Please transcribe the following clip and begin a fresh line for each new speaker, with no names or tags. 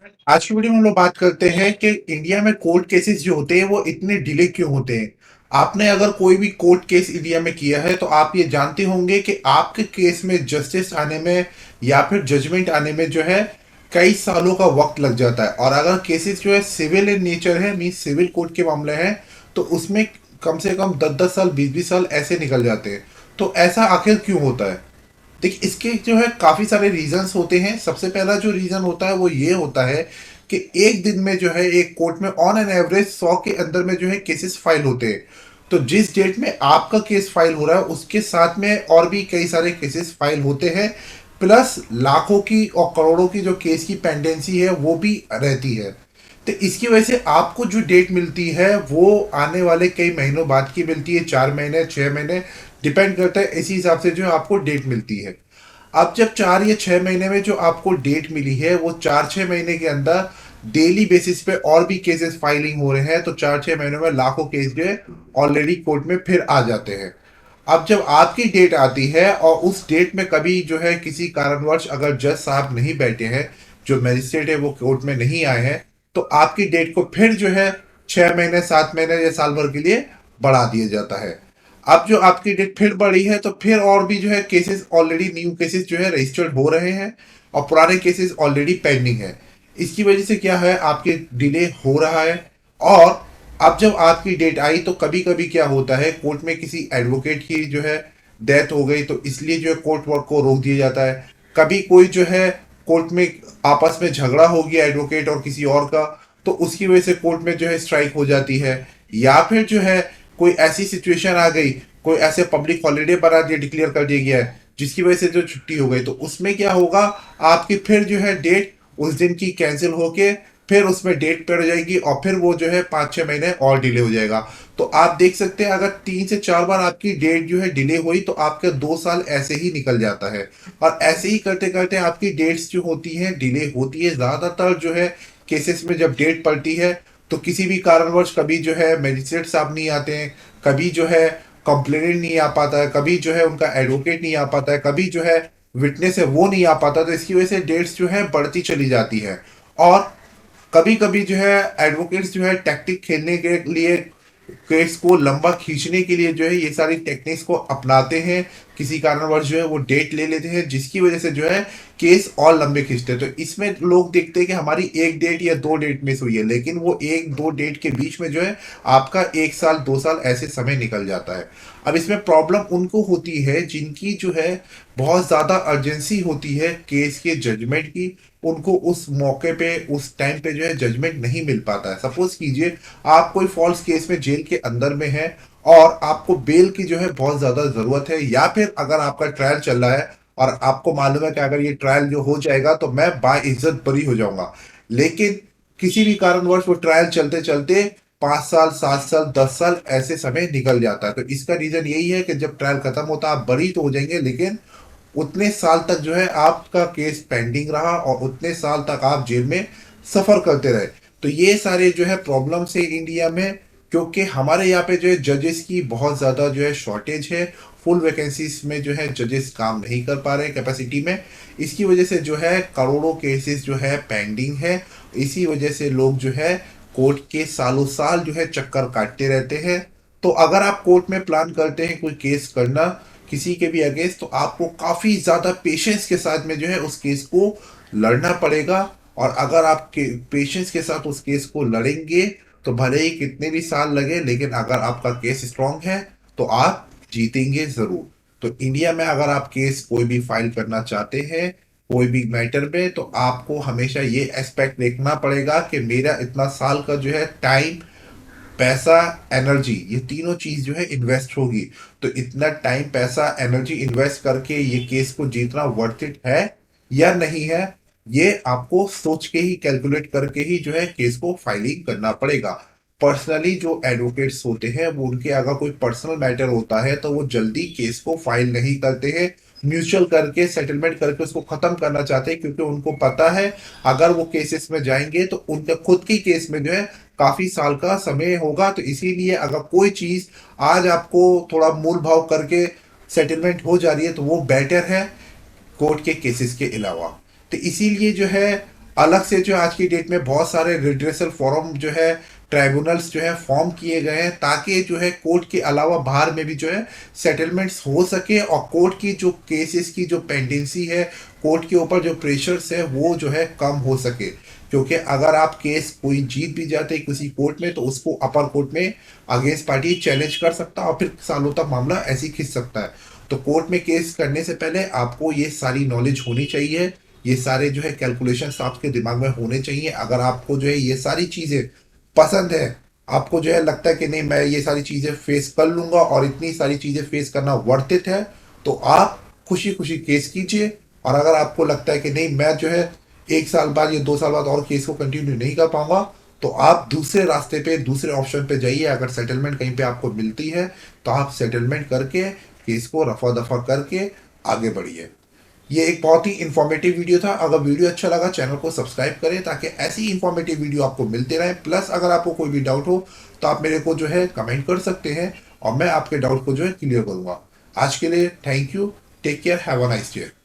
आज की वीडियो में हम लोग बात करते हैं कि इंडिया में कोर्ट केसेस जो होते हैं वो इतने डिले क्यों होते हैं। आपने अगर कोई भी कोर्ट केस इंडिया में किया है तो आप ये जानते होंगे कि आपके केस में जस्टिस आने में या फिर जजमेंट आने में जो है कई सालों का वक्त लग जाता है। और अगर केसेस जो है सिविल इन नेचर है, मीन सिविल कोर्ट के मामले हैं, तो उसमें कम से कम 10-10 साल 20-20 साल ऐसे निकल जाते हैं। तो ऐसा आखिर क्यों होता है? देखिए, इसके जो है काफ़ी सारे रीजंस होते हैं। सबसे पहला जो रीज़न होता है वो ये होता है कि एक दिन में जो है एक कोर्ट में ऑन एन एवरेज 100 के अंदर में जो है केसेस फाइल होते हैं। तो जिस डेट में आपका केस फाइल हो रहा है उसके साथ में और भी कई सारे केसेस फाइल होते हैं, प्लस लाखों की और करोड़ों की जो केस की पेंडेंसी है वो भी रहती है। तो इसकी वजह से आपको जो डेट मिलती है वो आने वाले कई महीनों बाद की मिलती है, 4 महीने 6 महीने, डिपेंड करता है। इसी हिसाब से जो है आपको डेट मिलती है। अब जब 4 या 6 महीने में जो आपको डेट मिली है वो 4-6 महीने के अंदर डेली बेसिस पे और भी केसेस फाइलिंग हो रहे हैं, तो 4-6 महीनों में लाखों केस जो है ऑलरेडी कोर्ट में फिर आ जाते हैं। अब जब आपकी डेट आती है और उस डेट में कभी जो है किसी कारणवश अगर जज साहब नहीं बैठे हैं, जो मजिस्ट्रेट है वो कोर्ट में नहीं आए हैं, तो आपकी डेट को फिर जो है 6 महीने 7 महीने या साल भर के लिए बढ़ा दिया जाता है। अब जो आपकी डेट फिर बढ़ी है तो फिर और भी जो है केसेस, ऑलरेडी न्यू केसेस जो है रजिस्टर्ड हो रहे हैं और पुराने केसेस ऑलरेडी पेंडिंग है। इसकी वजह से क्या है, आपके डिले हो रहा है। और अब जब आपकी डेट आई तो कभी कभी क्या होता है, कोर्ट में किसी एडवोकेट की जो है डेथ हो गई तो इसलिए जो है कोर्ट वर्क को रोक दिया जाता है। कभी कोई जो है कोर्ट में आपस में झगड़ा हो गया एडवोकेट और किसी और का, तो उसकी वजह से कोर्ट में जो है स्ट्राइक हो जाती है। या फिर जो है कोई ऐसी सिचुएशन आ गई, कोई ऐसे पब्लिक हॉलीडे बना दिया, डिक्लेयर कर दिया गया है जिसकी वजह से जो छुट्टी हो गई, तो उसमें क्या होगा, आपकी फिर जो है डेट उस दिन की कैंसिल होके फिर उसमें डेट पड़ जाएगी और फिर वो जो है 5-6 महीने और डिले हो जाएगा। तो आप देख सकते हैं अगर 3 से 4 बार आपकी डेट जो है डिले हुई तो आपके 2 साल ऐसे ही निकल जाता है। और ऐसे ही करते करते आपकी डेट्स जो होती हैं डिले होती है। ज़्यादातर जो है केसेस में जब डेट पड़ती है तो किसी भी कारणवश कभी जो है मजिस्ट्रेट साहब नहीं आते हैं, कभी जो है कंप्लेनेंट नहीं आ पाता है, कभी जो है उनका एडवोकेट नहीं आ पाता है, कभी जो है विटनेस है वो नहीं आ पाता, तो इसकी वजह से डेट्स जो है बढ़ती चली जाती है। और कभी कभी जो है एडवोकेट्स जो है टैक्टिक खेलने के लिए, केस को लंबा खींचने के लिए जो है ये सारी टेक्निक्स को अपनाते हैं। किसी कारणवश जो है वो डेट ले लेते हैं जिसकी वजह से जो है केस और लंबे खींचते हैं। तो इसमें लोग देखते हैं कि हमारी एक डेट या दो डेट मिस हुई है, लेकिन वो एक दो डेट के बीच में जो है आपका 1 साल 2 साल ऐसे समय निकल जाता है। अब इसमें प्रॉब्लम उनको होती है जिनकी जो है बहुत ज़्यादा अर्जेंसी होती है केस के जजमेंट की। उनको उस मौके पे उस टाइम पे जो है जजमेंट नहीं मिल पाता है। सपोज कीजिए आप कोई फॉल्स केस में जेल के अंदर में है और आपको बेल की जो है बहुत ज़्यादा ज़रूरत है, या फिर अगर आपका ट्रायल चल रहा है और आपको मालूम है कि अगर ये ट्रायल जो हो जाएगा तो मैं बाइज्जत बरी हो जाऊंगा, लेकिन किसी भी कारणवश वो ट्रायल चलते चलते 5 साल 7 साल 10 साल ऐसे समय निकल जाता है। तो इसका रीजन यही है कि जब ट्रायल खत्म होता है आप बरी तो हो जाएंगे, लेकिन उतने साल तक जो है आपका केस पेंडिंग रहा और उतने साल तक आप जेल में सफर करते रहे। तो ये सारे जो है प्रॉब्लम्स है इंडिया में, क्योंकि हमारे यहाँ पे जो है जजेस की बहुत ज़्यादा जो है शॉर्टेज है। फुल वैकेंसीज में जो है जजेस काम नहीं कर पा रहे कैपेसिटी में। इसकी वजह से जो है करोड़ों केसेस जो है पेंडिंग है। इसी वजह से लोग जो है कोर्ट के सालों साल जो है चक्कर काटते रहते हैं। तो अगर आप कोर्ट में प्लान करते हैं कोई केस करना किसी के भी अगेंस्ट, तो आपको काफ़ी ज़्यादा पेशेंस के साथ में जो है उस केस को लड़ना पड़ेगा। और अगर आप पेशेंस के साथ उस केस को लड़ेंगे तो भले ही कितने भी साल लगे, लेकिन अगर आपका केस स्ट्रांग है तो आप जीतेंगे ज़रूर। तो इंडिया में अगर आप केस कोई भी फाइल करना चाहते हैं कोई भी मैटर में, तो आपको हमेशा ये एस्पेक्ट देखना पड़ेगा कि मेरा इतना साल का जो है टाइम, पैसा, एनर्जी, ये तीनों चीज जो है इन्वेस्ट होगी। तो इतना टाइम पैसा एनर्जी इन्वेस्ट करके ये केस को जीतना वर्थ इट है या नहीं है, ये आपको सोच के ही कैलकुलेट करके ही जो है केस को फाइलिंग करना पड़ेगा। पर्सनली जो एडवोकेट्स होते हैं वो, उनके अगर कोई पर्सनल मैटर होता है तो वो जल्दी केस को फाइल नहीं करते हैं। म्यूचुअल करके सेटलमेंट करके उसको खत्म करना चाहते हैं, क्योंकि उनको पता है अगर वो केसेस में जाएंगे तो उनके खुद की केस में जो है काफी साल का समय होगा। तो इसीलिए अगर कोई चीज आज आपको थोड़ा मूल भाव करके सेटलमेंट हो जा रही है तो वो बेटर है कोर्ट के केसेस के अलावा। तो इसीलिए जो है अलग से जो है आज की डेट में बहुत सारे रिड्रेसल फोरम जो है, ट्राइब्यूनल्स जो है फॉर्म किए गए हैं, ताकि जो है कोर्ट के अलावा बाहर में भी जो है सेटलमेंट्स हो सके, और कोर्ट की जो केसेस की जो पेंडेंसी है, कोर्ट के ऊपर जो प्रेशर्स है वो जो है कम हो सके। क्योंकि अगर आप केस कोई जीत भी जाते हैं किसी कोर्ट में, तो उसको अपर कोर्ट में अगेंस्ट पार्टी चैलेंज कर सकता है, और फिर सालों तक मामला ऐसे ही खिंच सकता है। तो कोर्ट में केस करने से पहले आपको ये सारी नॉलेज होनी चाहिए, ये सारे जो है कैलकुलेशंस आपके दिमाग में होने चाहिए। अगर आपको जो है ये सारी चीज़ें पसंद है, आपको जो है लगता है कि नहीं मैं ये सारी चीज़ें फेस कर लूँगा और इतनी सारी चीज़ें फेस करना वर्थ इट है, तो आप खुशी खुशी केस कीजिए। और अगर आपको लगता है कि नहीं मैं जो है 1 साल बाद या 2 साल बाद और केस को कंटिन्यू नहीं कर पाऊंगा, तो आप दूसरे रास्ते पे, दूसरे ऑप्शन पे जाइए। अगर सेटलमेंट कहीं पे आपको मिलती है, तो आप सेटलमेंट करके केस को रफा दफा करके आगे बढ़िए। ये एक बहुत ही इंफॉर्मेटिव वीडियो था। अगर वीडियो अच्छा लगा, चैनल को सब्सक्राइब करें ताकि ऐसी इंफॉर्मेटिव वीडियो आपको मिलते रहे। प्लस अगर आपको कोई भी डाउट हो, तो आप मेरे को जो है कमेंट कर सकते हैं, और मैं आपके डाउट को जो है क्लियर करूंगा। आज के लिए thank you. Take care, have a nice day.